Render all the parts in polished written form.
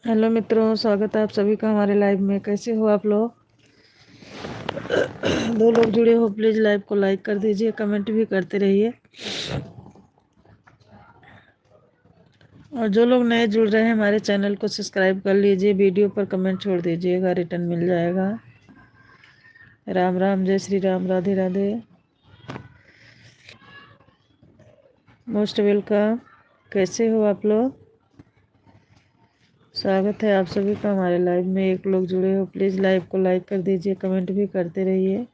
Hello मित्रों, स्वागत है आप सभी का हमारे लाइव में। कैसे हो आप लोग? दो लोग जुड़े हो, प्लीज़ लाइव को लाइक कर दीजिए, कमेंट भी करते रहिए। और जो लोग नए जुड़ रहे हैं हमारे चैनल को सब्सक्राइब कर लीजिए। वीडियो पर कमेंट छोड़ दीजिएगा, रिटर्न मिल जाएगा। राम राम, जय श्री राम, राधे राधे। Most welcome. कैसे हो आप लोग? स्वागत है आप सभी का हमारे लाइव में। एक लोग जुड़े हो, प्लीज़ लाइव को लाइक कर दीजिए, कमेंट भी करते रहिए।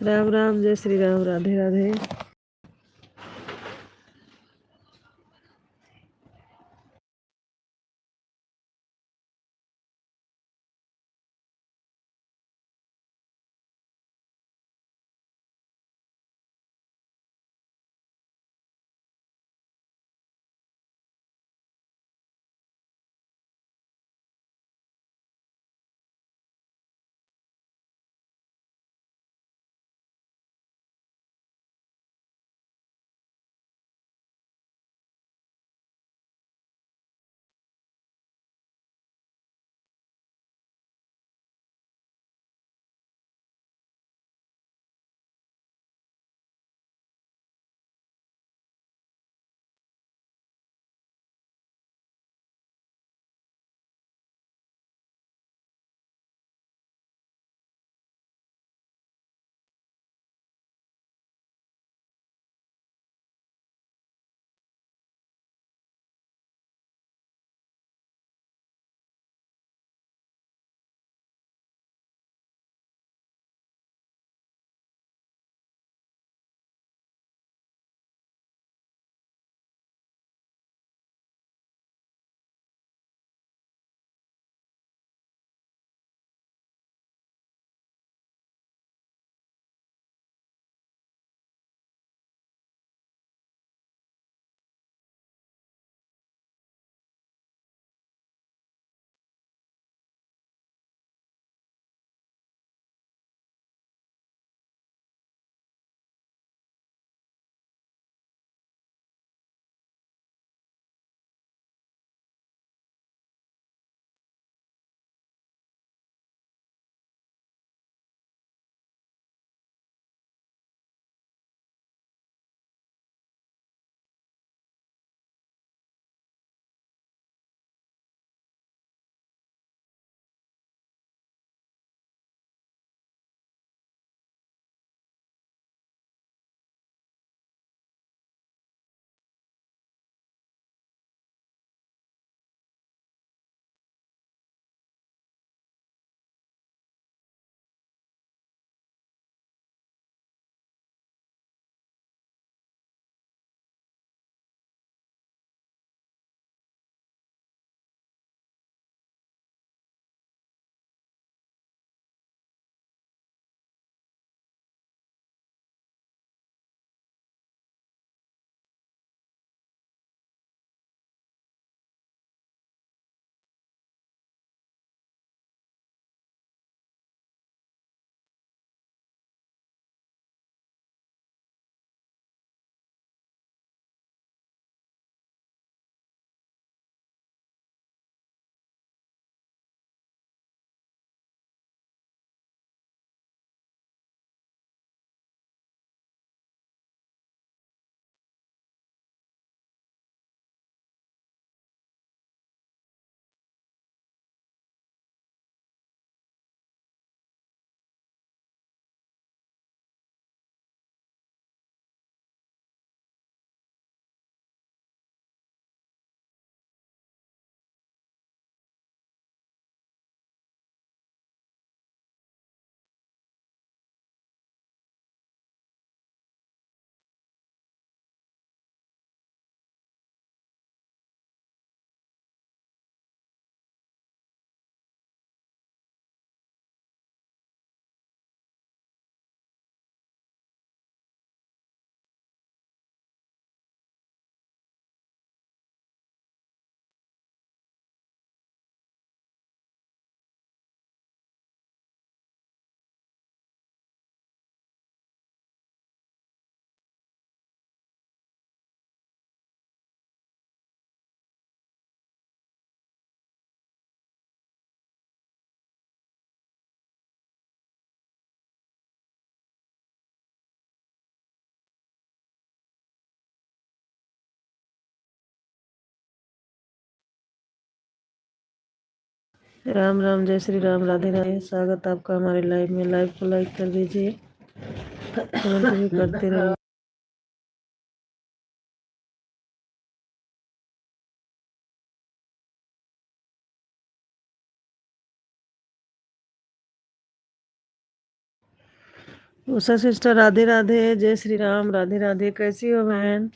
राम राम, जय श्री राम, राधे राधे। राम राम, जय श्री राम, राधे राधे। स्वागत आपका हमारे लाइव में। लाइव को लाइक कर दीजिए, कमेंट भी करते रहिए। उषा सिस्टर, राधे राधे, जय श्री राम, राधे राधे। कैसी हो बहन?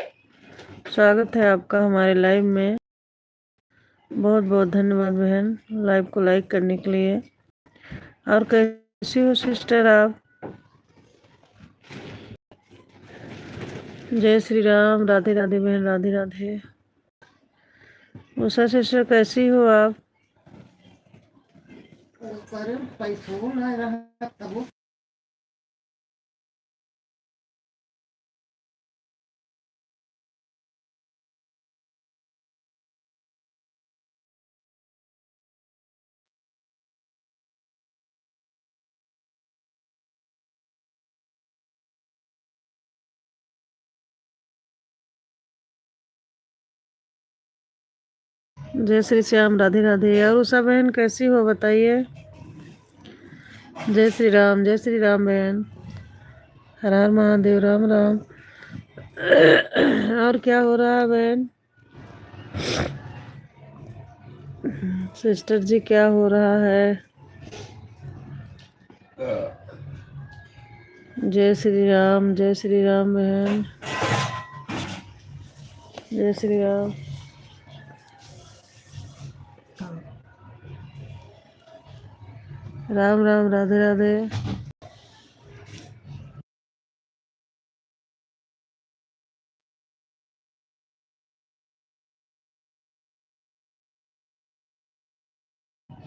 स्वागत है आपका हमारे लाइव में। बहुत बहुत धन्यवाद बहन, लाइव को लाइक करने के लिए। और कैसी हो सिस्टर आप? जय श्री राम, राधे राधे बहन, राधे राधे। उषा सिस्टर कैसी हो आप? जय श्री श्याम, राधे राधे। और उषा बहन कैसी हो बताइए? जय श्री राम बहन। हर हर महादेव, राम राम। और क्या हो रहा है बहन? सिस्टर जी क्या हो रहा है? जय श्री राम बहन, जय श्री राम। राम राम, राधे राधे।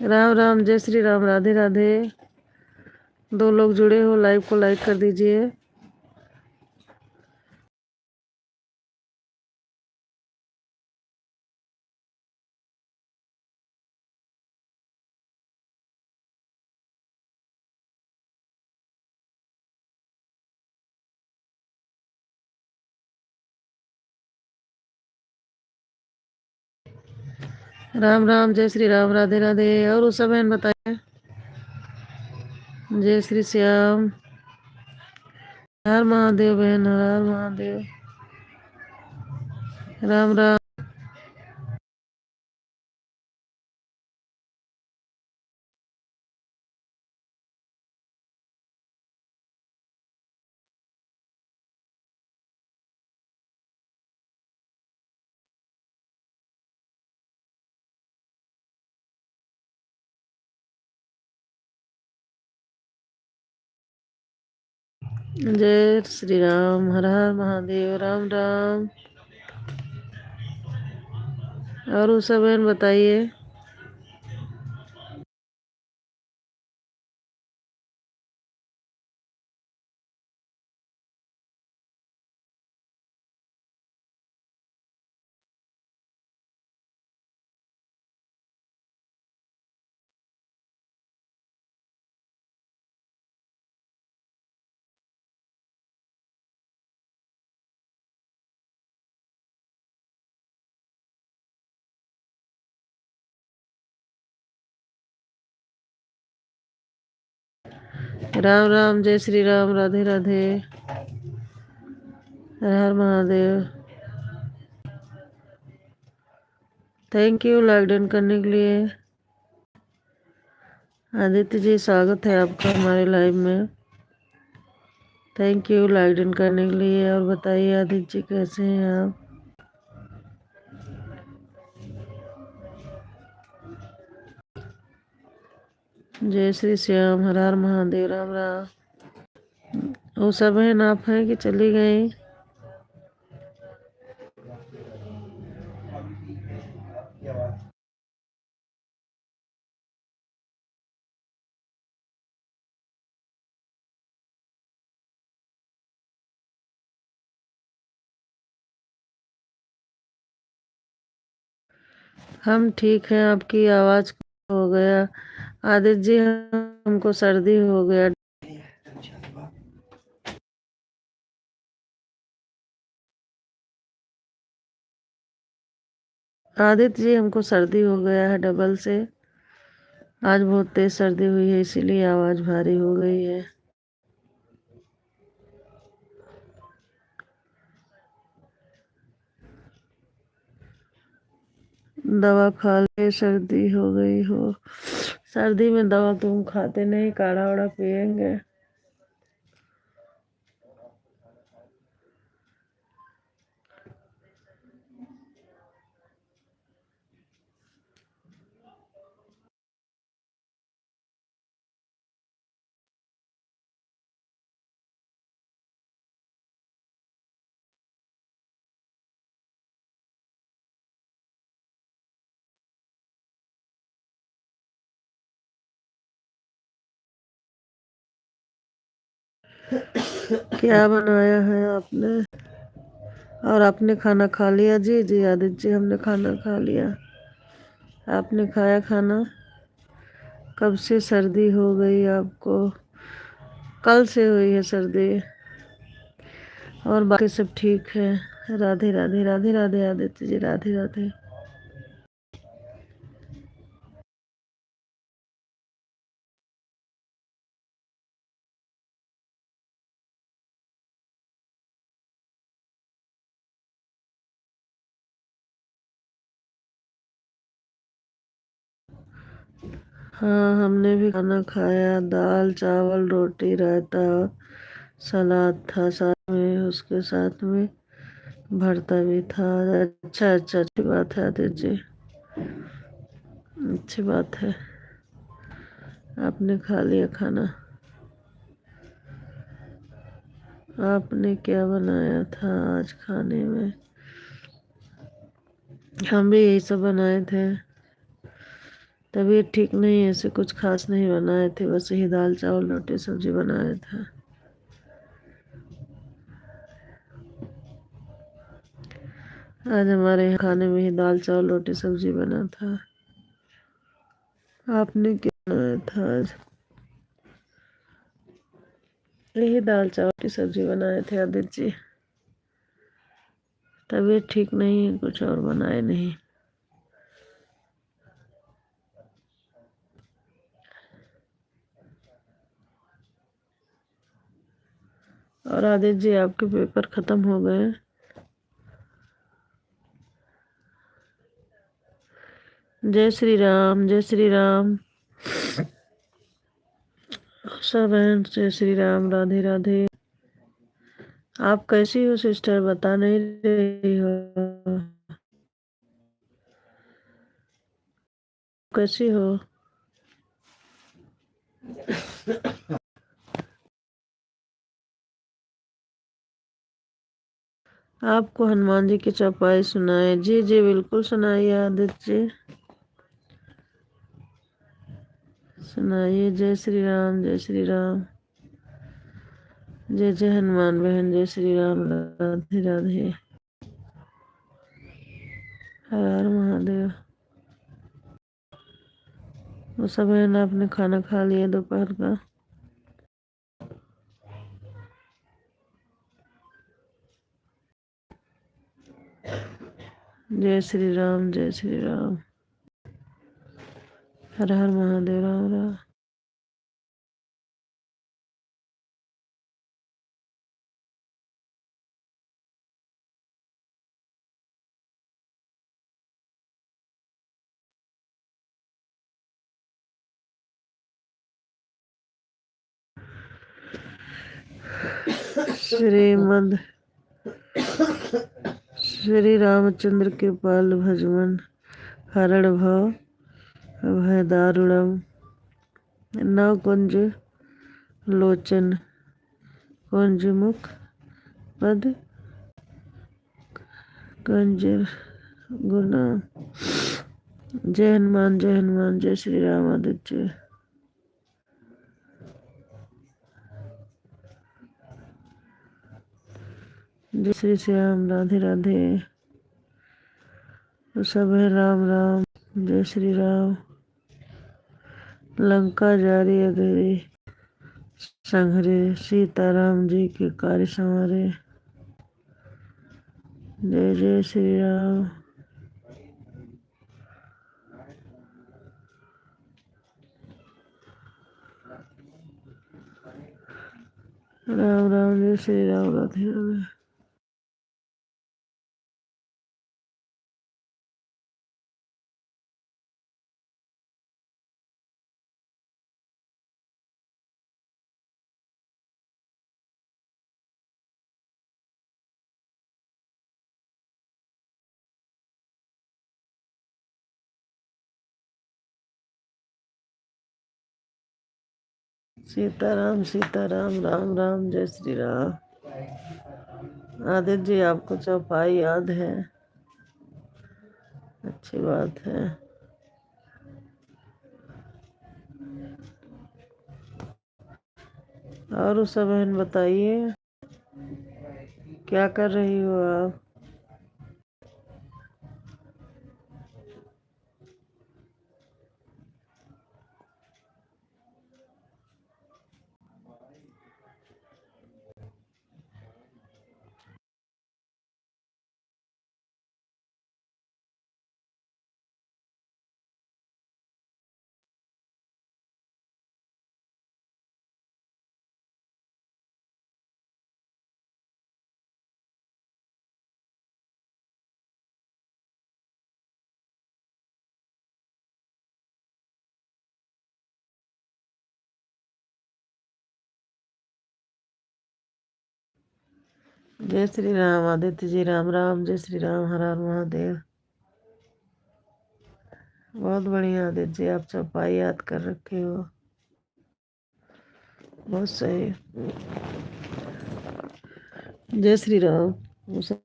राम राम, जय श्री राम, राधे राधे। दो लोग जुड़े हो, लाइव को लाइक कर दीजिए। राम राम, जय श्री राम, राधे राधे। और उस बहन बताइए। जय श्री श्याम, हर महादेव बहन, हर हर महादेव। राम राम। जय श्री राम, हर हर महादेव, राम राम। और उस बहन बताइए। राम राम, जय श्री राम, राधे राधे, हर हर Mahadev. Thank you like done करने के लिए। आदित्य जी स्वागत है आपका हमारे लाइव में। थैंक यू लाइक डन करने के लिए। और बताइए आदित्य जी कैसे हैं आप? जय श्री श्याम, हर हर महादेव, राम राम। वो सब है ना, आप हैं कि चली गई? हम ठीक हैं। आपकी आवाज हो गया आदित्य जी, हमको सर्दी हो गया। आदित्य जी हमको सर्दी हो गया है डबल से। आज बहुत तेज सर्दी हुई है, इसीलिए आवाज भारी हो गई है। दवा खा ले, सर्दी हो गई हो। सर्दी में दवा तुम खाते नहीं, काढ़ा वाढ़ा पियेंगे। क्या बनाया है आपने? और आपने खाना खा लिया? जी जी आदित्य जी, हमने खाना खा लिया। आपने खाया खाना? कब से सर्दी हो गई आपको? कल से हुई है सर्दी। और बाकी सब ठीक है। राधे राधे राधे राधे आदित्य जी, राधे राधे। हाँ, हमने भी खाना खाया। दाल चावल रोटी रायता सलाद था साथ में, उसके साथ में भरता भी था। अच्छा अच्छा, अच्छी बात है आदित्य जी, अच्छी बात है। आपने खा लिया खाना? आपने क्या बनाया था आज खाने में? हम भी यही सब बनाए थे। तबीयत ठीक नहीं है, ऐसे कुछ खास नहीं बनाए थे, बस यही दाल चावल रोटी सब्जी बनाया था। आज हमारे यहाँ खाने में ही दाल चावल रोटी सब्जी बना था। आपने क्या बनाया था आज? यही दाल चावल की सब्जी बनाए थे आदित्य जी। तबीयत ठीक नहीं है, कुछ और बनाए नहीं। और आदित्य जी, आपके पेपर खत्म हो गए? जय श्री राम, जय श्री राम। सब बहन, जय श्री राम, राधे राधे। आप कैसी हो सिस्टर, बता नहीं रही हो? कैसी हो? आपको हनुमान जी की चौपाई सुनाए? जी जी बिल्कुल सुनाइए आदित्य जी, सुनाइए। जय श्री राम, जय श्री राम। जय जय हनुमान बहन, जय श्री राम, राधे राधे। हर हर महादेव। वो सब बहन, आपने खाना खा लिया दोपहर का? जय श्री राम, जय श्री राम। हर हर महादेव, राम राम। श्रीमद श्री रामचंद्र के पाल भजमन, हरण भव भय दारुणम, नव कुंज लोचन, कुंज मुख पद कंजर गुना। जय हनुमान, जय हनुमान, जय श्री राम आदित्य। जय श्री श्याम, राधे राधे। तो सब है राम राम, जय श्री राम। लंका जारी अधेरी, संघरे सीताराम जी के कार्य संवारे। जय जय श्री राम। राम राम, जय श्री राम, राधे राधे। सीताराम सीताराम, राम राम, जय श्री राम। आदित्य जी, आपको चौपाई याद है? अच्छी बात है। और उस बहन बताइए, क्या कर रही हो आप? जय श्री राम आदित्य जी, राम राम, जय श्री राम, हर हर महादेव। बहुत बढ़िया आदित्य जी, आप चौपाई याद कर रखे हो, बहुत सही। जय श्री राम। उषा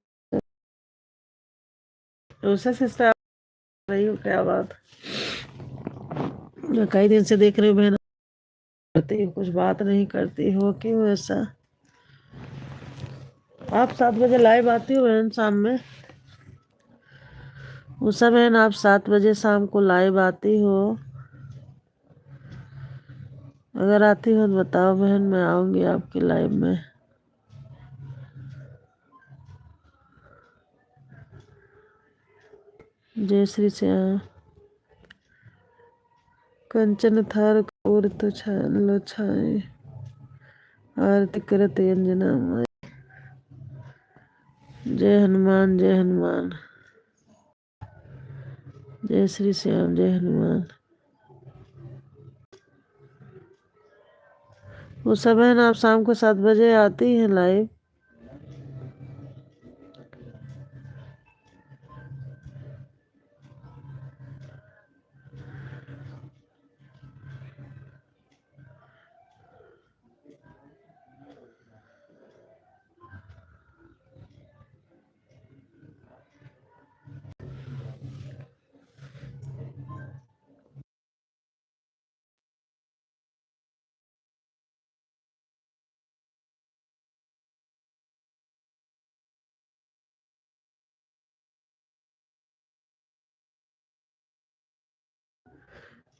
उषा सिस्टर, आप रही हो? क्या बात, मैं कई दिन से देख रही हूँ बहन, करती हो कुछ बात नहीं करती हो, क्यों ऐसा? आप 7 बजे लाइव आती हो बहन शाम में? उषा बहन, आप 7 बजे शाम को लाइव आती हो? अगर आती हो तो बताओ बहन, मैं आऊंगी आपकी लाइव में। जय श्री श्याम। कंचन थार कपूर तो लो छाए, आरती करत अंजना माई। जय हनुमान, जय हनुमान, जय श्री श्याम, जय हनुमान। वो सब बहन, आप शाम को 7 बजे आती हैं लाइव?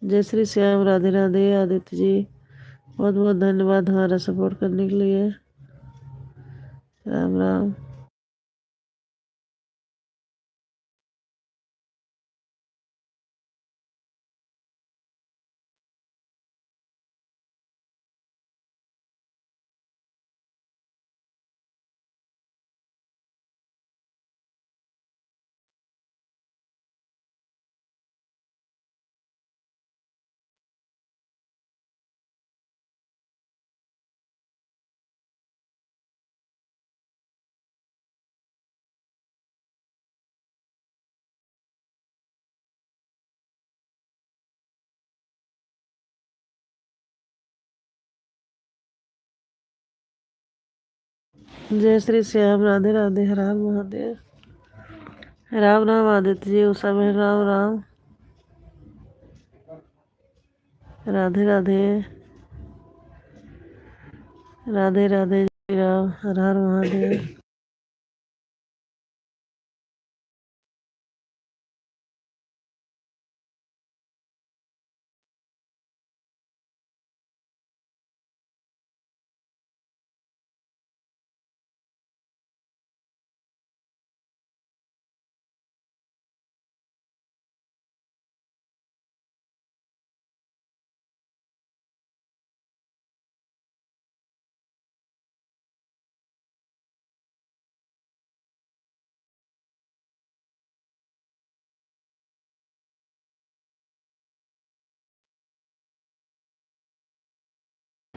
जय श्री श्याम, राधे राधे आदित्य जी, बहुत बहुत धन्यवाद हमारा सपोर्ट करने के लिए। राम राम। जय श्री श्याम, राधे राधे, हर हर महादेव। राम राम आदित्य जी, उषा बहन, राम राम, राधे राधे, राधे राधे, जय श्री राम, हर हर महादेव।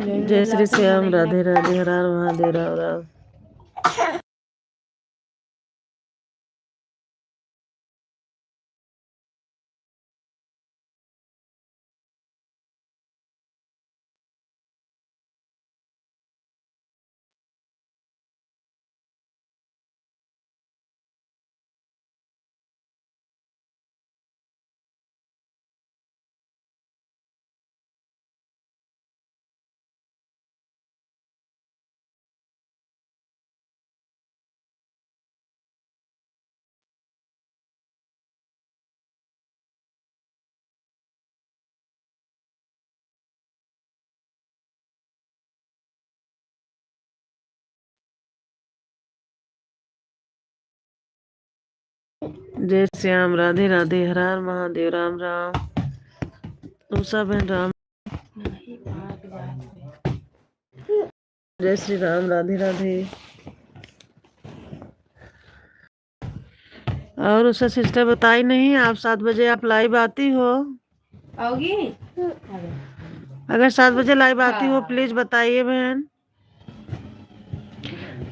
जय श्री श्याम, राधे राधे, हर हर महादेव, राम राम। जय श्याम, राधे राधे, हर हर महादेव, राम राम। उषा बहन राम। जय श्री राम, राधे राधे। और उषा सिस्टर बताई नहीं, आप 7 बजे आप लाइव आती हो? आओगी? अगर 7 बजे लाइव आती हो प्लीज बताइए बहन।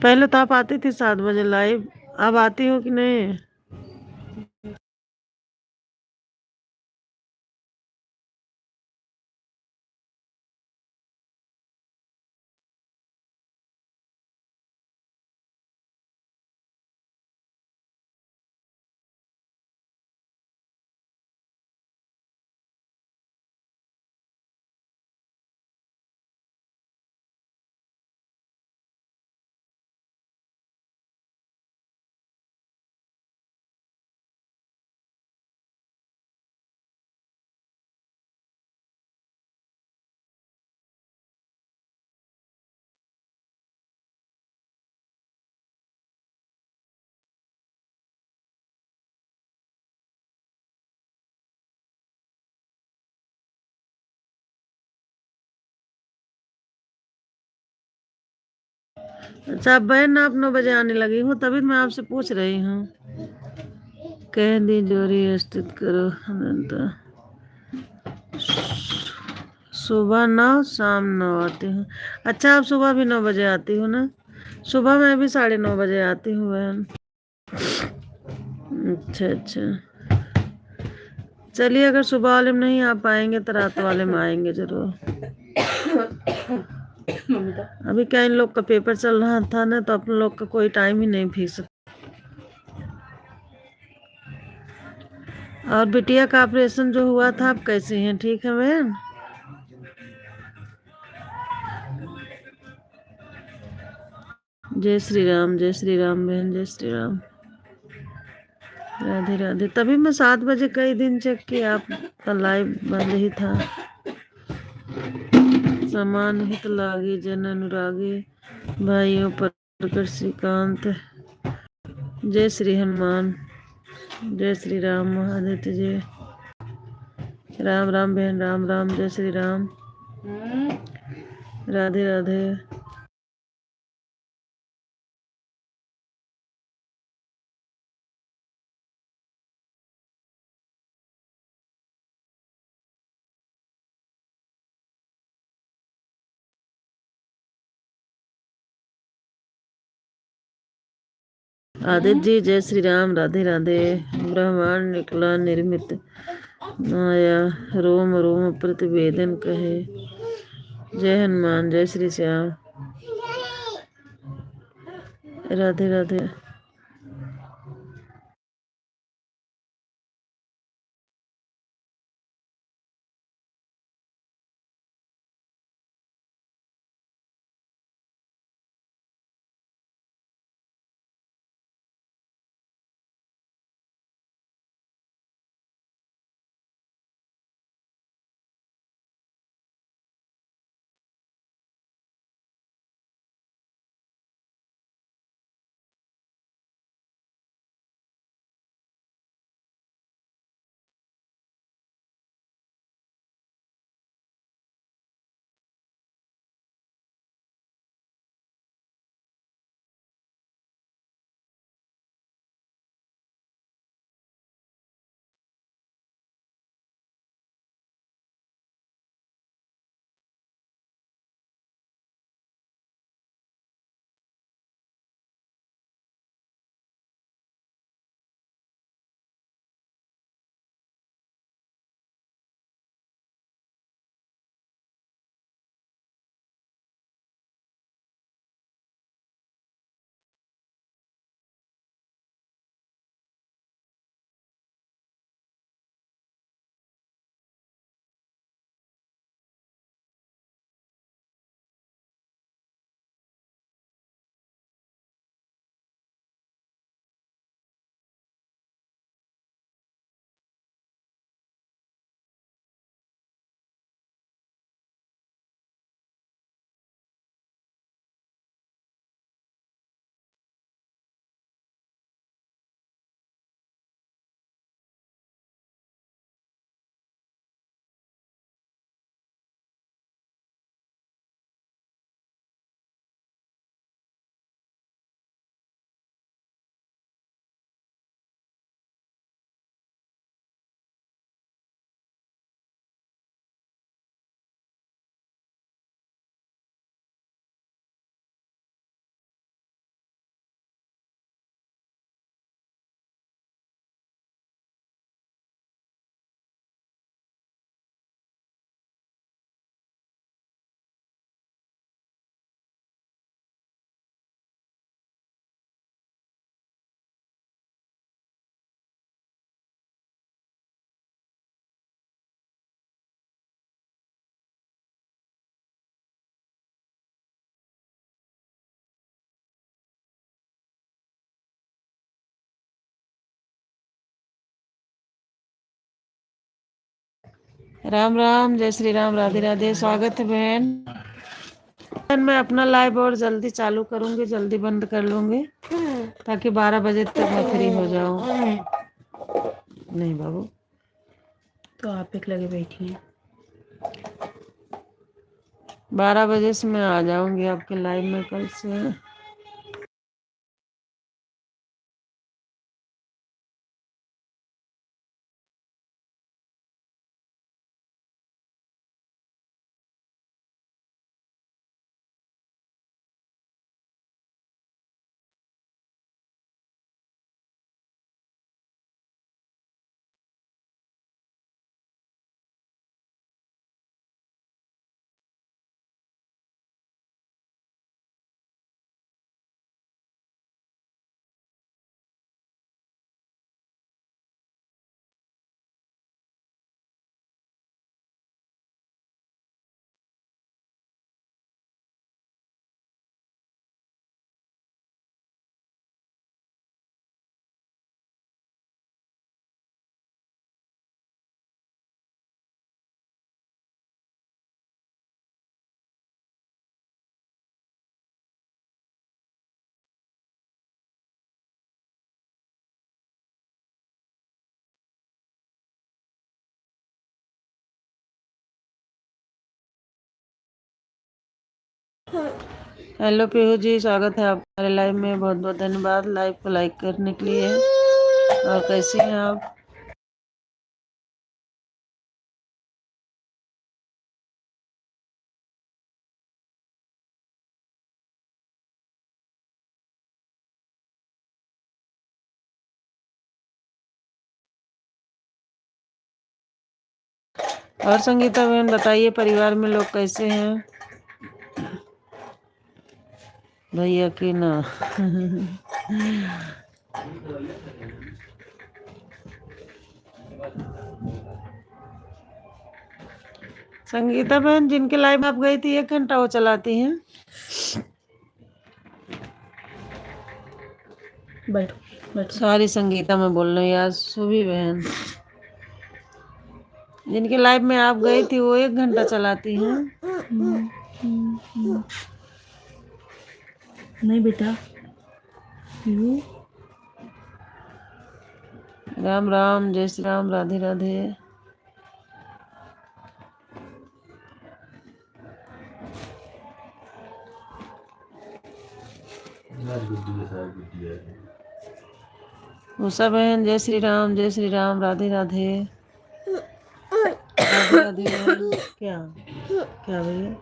पहले तो आप आती थी 7 बजे लाइव, अब आती हो कि नहीं? अच्छा बहन, आप 9 बजे आने लगी हूँ तभी मैं आपसे पूछ रही हूँ। कह दी जोरी स्थित करो अनंत। सुबह 9 शाम 9 आती हूँ। अच्छा आप सुबह भी 9 बजे आती हो ना? सुबह मैं भी 9:30 बजे आती हूँ बहन। अच्छा अच्छा, चलिए अगर सुबह वाले में नहीं आ पाएंगे तो रात वाले में आएंगे जरूर। अभी क्या इन लोग का पेपर चल रहा था ना, तो अपन लोग का कोई टाइम ही नहीं फिक्स। और बिटिया का ऑपरेशन जो हुआ था, आप कैसे हैं? ठीक है बहन? जय श्री राम, जय श्री राम बहन, जय श्री राम, राधे राधे। तभी मैं 7 बजे कई दिन चेक किया, आपका लाइव बंद ही था। समान हित लागी जन अनुरागी, भाइयों प्रकट श्रीकांत। जय श्री हनुमान, जय श्री राम महादित्य जय। राम राम बहन, राम राम, जय श्री राम, राधे राधे। आदित्य जी जय श्री राम, राधे राधे। ब्रह्मांड निकला निर्मित माया, रोम रोम प्रतिवेदन कहे। जय हनुमान, जय श्री श्याम, राधे राधे। राम राम, जय श्री राम, राधे राधे। स्वागत है बहन। मैं अपना लाइव और जल्दी चालू करूंगी, जल्दी बंद कर लूंगी ताकि 12 बजे तक मैं फ्री हो जाऊं। नहीं बाबू, तो आप एक लगे बैठी हैं। 12 बजे से मैं आ जाऊंगी आपके लाइव में कल से। हेलो पीहू जी, स्वागत है आपका हमारे लाइव में। बहुत बहुत धन्यवाद लाइव को लाइक करने के लिए। और कैसे हैं आप? और संगीता बहन बताइए, परिवार में लोग कैसे हैं? भैया की ना संगीता बहन, जिनके लाइव आप गई थी 1 घंटा वो चलाती हैं। बैठो बैठो। सॉरी संगीता, मैं बोल रही हूँ यार। सुभी बहन, जिनके लाइव में आप गई थी वो 1 घंटा चलाती हैं। नहीं बेटा, क्यों? राम राम, जय श्री राम, राधे राधे। उषा बहन, जय श्री राम, जय श्री राम, राधे राधे। राधे राधे बहन। क्या क्या भैया?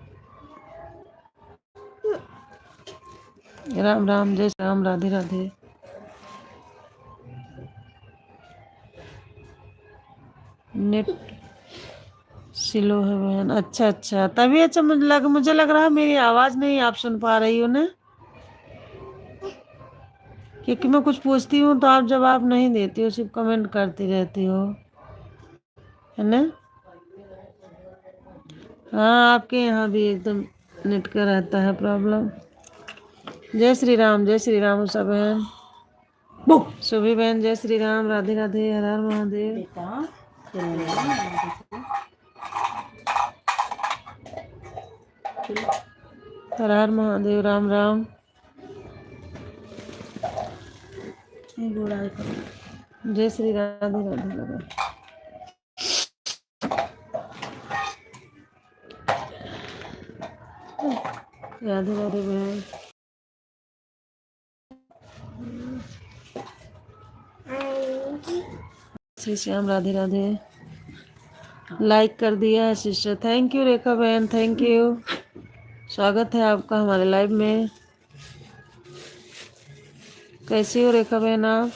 राम राम, जय श्री राम, राधे राधे। नेट स्लो है बहन। अच्छा अच्छा, तभी अच्छा। मुझे लग रहा है मेरी आवाज़ नहीं आप सुन पा रही हो ना, क्योंकि मैं कुछ पूछती हूँ तो आप जवाब नहीं देती हो, सिर्फ कमेंट करती रहती हो, है ना? हाँ, आपके यहाँ भी एकदम नेट का रहता है प्रॉब्लम। जय श्री राम उषा बहन। सुभी बहन, जय श्री राम, राधे राधे, हर हर महादेव। बेटा हर हर महादेव, राम राम। जय श्री राधे राधे राधे। राधे राधे बहन। श्री श्याम, राधे राधे। लाइक कर दिया है सिस्टर, थैंक यू रेखा बहन, थैंक यू। स्वागत है आपका हमारे लाइव में। कैसी हो रेखा बहन आप?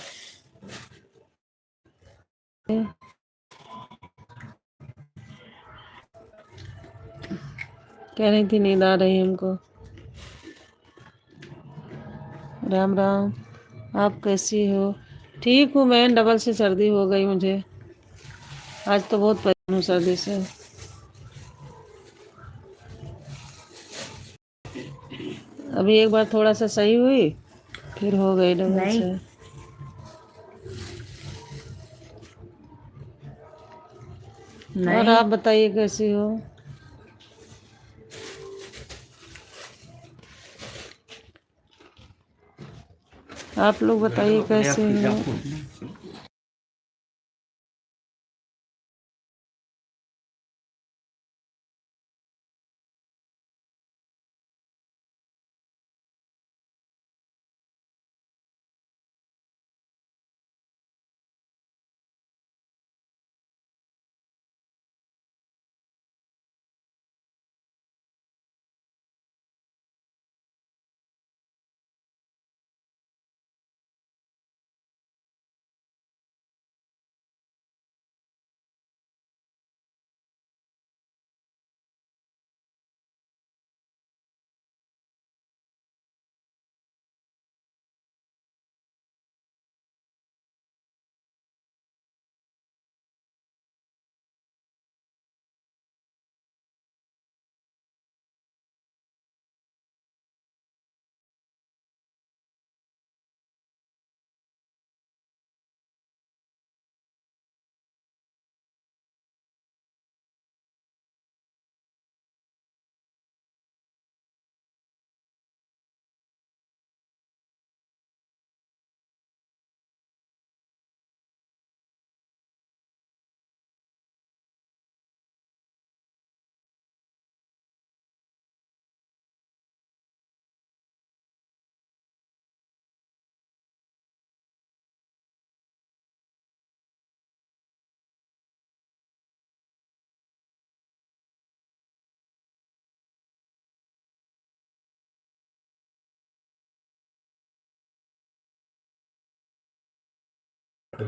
कह रही थी नींद आ रही है हमको। राम राम, आप कैसी हो? ठीक हूँ बहन, डबल से सर्दी हो गई मुझे। आज तो बहुत परेशान हूँ सर्दी से। अभी एक बार थोड़ा सा सही हुई, फिर हो गई डबल से। और नहीं आप बताइए कैसी हो? आप लोग बताइए कैसे हो?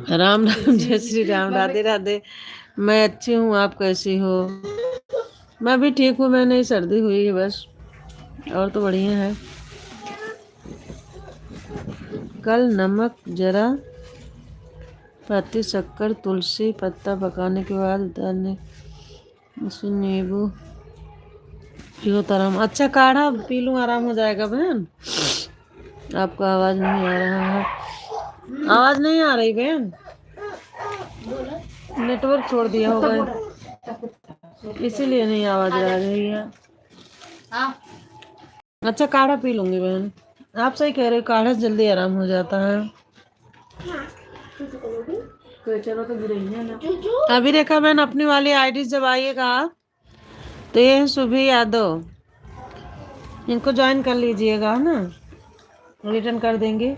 राम राम, जय श्री राम, राधे राधे। मैं अच्छी हूँ, आप कैसी हो? मैं भी ठीक हूँ, मैं नहीं, सर्दी हुई है बस, और तो बढ़िया है। कल नमक जरा, पत्ती, शक्कर, तुलसी पत्ता पकाने के बाद उतारने, उसमें नींबू पियो तो आराम। अच्छा, काढ़ा पी लूँ आराम हो जाएगा बहन? आपका आवाज नहीं आ रहा है। आवाज नहीं आ रही बहन, नेटवर्क छोड़ दिया होगा इसीलिए नहीं आवाज आ रही है। अच्छा, काढ़ा पी लूंगी बहन, आप सही कह रहे हो, काढ़ा से जल्दी आराम हो जाता है। चलो तो गिरेंगे ना। अभी रेखा बहन, अपनी वाली आईडी जब आइएगा तो ये है सुभी यादव, इनको ज्वाइन कर लीजिएगा ना, रिटर्न कर देंगे।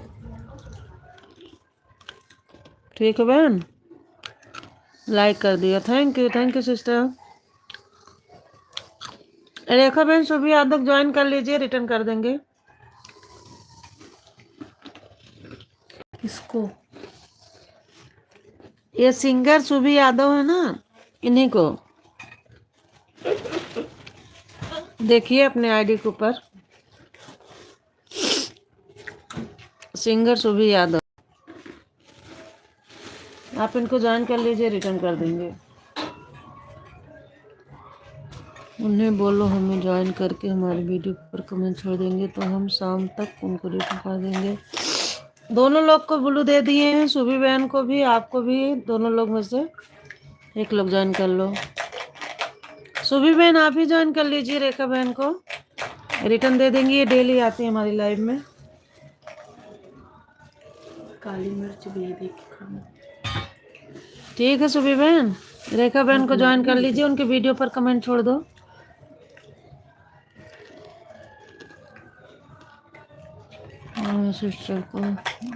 ठीक है बहन, लाइक कर दिया, थैंक यू सिस्टर। रेखा बहन, सुभी यादव ज्वाइन कर लीजिए, रिटर्न कर देंगे। किसको? ये सिंगर सुभी यादव है ना, इन्हीं को देखिए अपने आईडी के ऊपर, सिंगर सुभी यादव, आप इनको ज्वाइन कर लीजिए, रिटर्न कर देंगे। उन्हें बोलो हमें ज्वाइन करके हमारी वीडियो पर कमेंट छोड़ देंगे तो हम शाम तक उनको रिटर्न कर देंगे। दोनों लोग को ब्लू दे दिए हैं, सुभी बहन को भी, आपको भी, दोनों लोग में से एक लोग ज्वाइन कर लो। सुभी बहन आप ही ज्वाइन कर लीजिए, रेखा बहन को रिटर्न दे देंगे, ये डेली आती है हमारी लाइव में। काली मिर्च भी देख के खाना। ठीक है सुभी बहन, रेखा बहन को ज्वाइन कर लीजिए, उनके वीडियो पर कमेंट छोड़ दो। सिस्टर को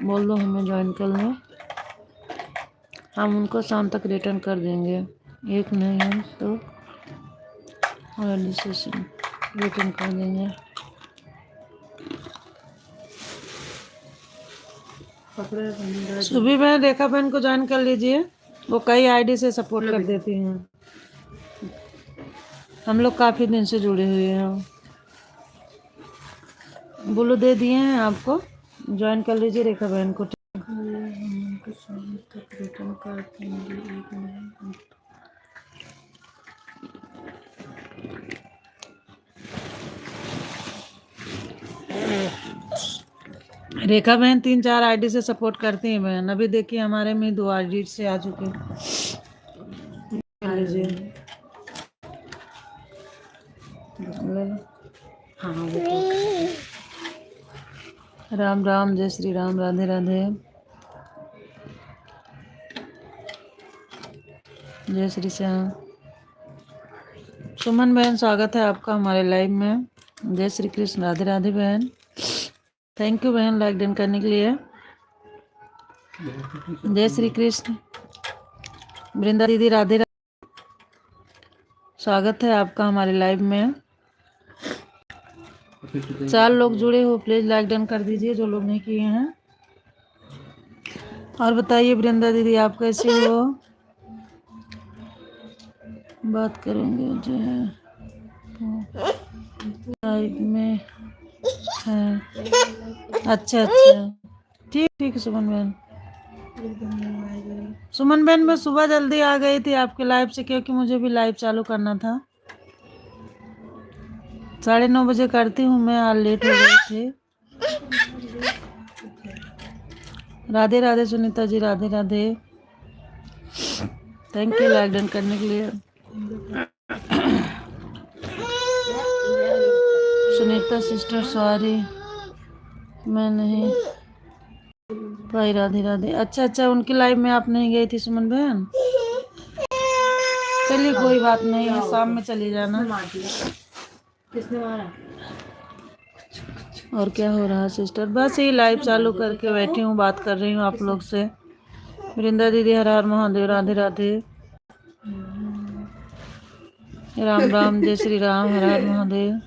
बोल दो हमें ज्वाइन कर लो, हम उनको शाम तक रिटर्न कर देंगे, एक नहीं है तो रिटर्न कर देंगे। सुभी बहन रेखा बहन को ज्वाइन कर लीजिए, वो कई आईडी से सपोर्ट कर देती हैं, हम लोग काफ़ी दिन से जुड़े हुए हैं। ब्लू दे दिए हैं आपको, ज्वाइन कर लीजिए रेखा बहन को। शाम तक रिटर्न कर देंगे, एक नहीं। रेखा बहन 3-4 आईडी से सपोर्ट करती हैं बहन, अभी देखिए हमारे में 2 आईडी से आ चुके हैं। लीजिए। ले लो। हाँ वो राम राम, जय श्री राम, राधे राधे, जय श्री श्याम। सुमन बहन, स्वागत है आपका हमारे लाइव में। जय श्री कृष्ण, राधे राधे बहन। थैंक यू बहन लाइक डन करने के लिए। जय श्री कृष्ण। वृंदा दीदी, राधे राधे, स्वागत है आपका हमारे लाइव में। 4 लोग जुड़े हो, प्लीज लाइक डन कर दीजिए जो लोग नहीं किए हैं। और बताइए वृंदा दीदी, आप कैसे हो? बात करेंगे जो है लाइव में है। अच्छा अच्छा, ठीक ठीक है सुमन बहन। सुमन बहन, मैं सुबह जल्दी आ गई थी आपके लाइव से, क्योंकि मुझे भी लाइव चालू करना था। 9:30 बजे करती हूँ मैं, आज लेट हो गई थी। Radhe Radhe Sunita ji, Radhe Radhe, thank you like done करने के लिए। सुनीता सिस्टर, सॉरी मैं नहीं भाई। राधे राधे। अच्छा अच्छा, उनकी लाइव में आप नहीं गई थी सुमन बहन? चलिए कोई बात नहीं है, शाम में चली जाना। किसने मारा? और क्या हो रहा है सिस्टर? बस ये लाइव चालू करके बैठी हूँ, बात कर रही हूँ आप लोग से। वृंदा दीदी, हर हर महादेव, राधे राधे, राम राम, जय श्री राम, हर हर महादेव।